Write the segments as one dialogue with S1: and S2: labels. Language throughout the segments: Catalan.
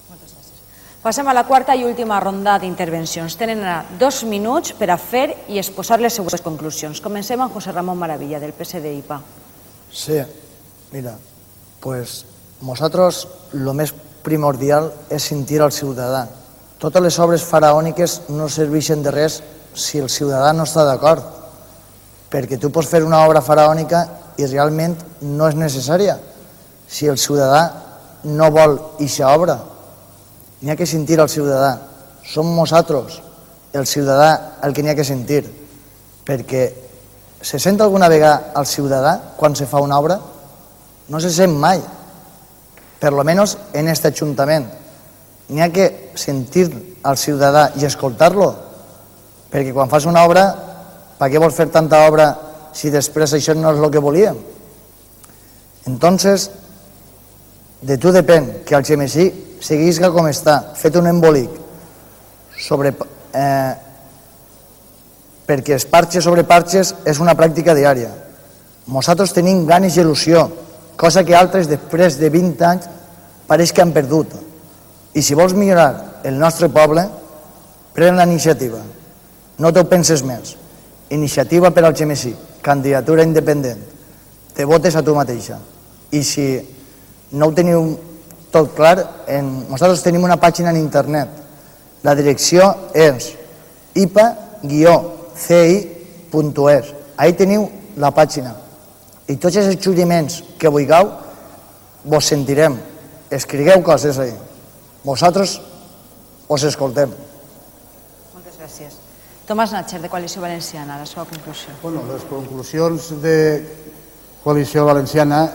S1: Moltes gràcies. Passem a la quarta i última ronda d'intervencions. Tenen 2 minuts per a fer i exposar les següents conclusions. Comencem amb José Ramón Maravilla, del PSD-IPA.
S2: Sí, mira, pues nosaltres lo més primordial és sentir al ciutadà. Totes les obres faraòniques no serveixen de res si el ciutadà no està d'acord, perquè tu pots fer una obra faraònica i realment no és necessària si el ciutadà no vol aquesta obra. N'hi ha que sentir al ciutadà. Som nosaltres, el ciutadà, el que n'hi ha que sentir, perquè se sent alguna vegada al ciutadà quan se fa una obra? No se sent mai, per lo menos en aquest ajuntament. N'hi ha que sentir al ciutadà i escoltar-lo, perquè quan fas una obra, per què vols fer tanta obra si després això no és el que volíem? Entonces, de tu depèn que el Algemesí seguisca com està, fet un embolic perquè els parxes sobre parxes és una pràctica diària. Nosaltres tenim ganes i il·lusió, cosa que altres després de 20 anys pareix que han perdut. I si vols millorar el nostre poble, pren la iniciativa. No t'ho penses més. Iniciativa per al Algemesí, candidatura independent. Te votes a tu mateixa. I si no ho teniu tot clar, nosaltres tenim una pàgina en internet. La direcció és ipa-ci.es. Ahí teniu la pàgina. I tots els suggeriments que vulgueu, vos sentirem. Escrigueu coses ahí. Vosaltres us escoltem.
S1: Moltes gràcies. Tomàs Natxer, de Coalició Valenciana, la seva conclusió.
S3: Bueno, les conclusions de Coalició Valenciana,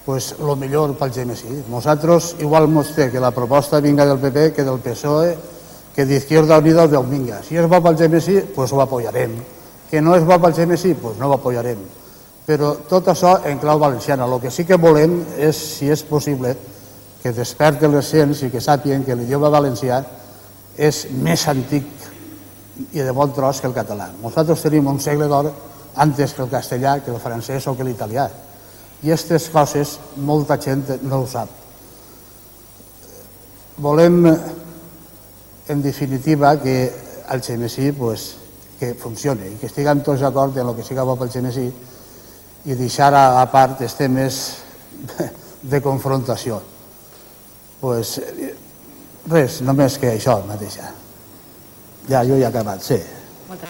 S3: pues lo millor pel Algemesí. Nosaltres igual mos té que la proposta vinga del PP, que del PSOE, que d'Izquierda Unida o del Minga. Si és bo pel Algemesí, pues ho apoyarem. Que no és bo pel Algemesí, pues no ho apoyarem. Però tot això en clau valenciana. El que sí que volem és, si és possible, que desperten les gens i que sàpien que l'idioma valencià és més antic i de bon tros que el català. Nosaltres tenim un segle d'or antes que el castellà, que el francès o que l'italià. I aquestes coses molta gent no ho sap. Volem, en definitiva, que el Algemesí que funcioni i que estiguem tots d'acord en el que siga bo pel Algemesí i deixar a part els temes de confrontació. Res, només que això mateixa. Ja, jo ja he acabat, sí.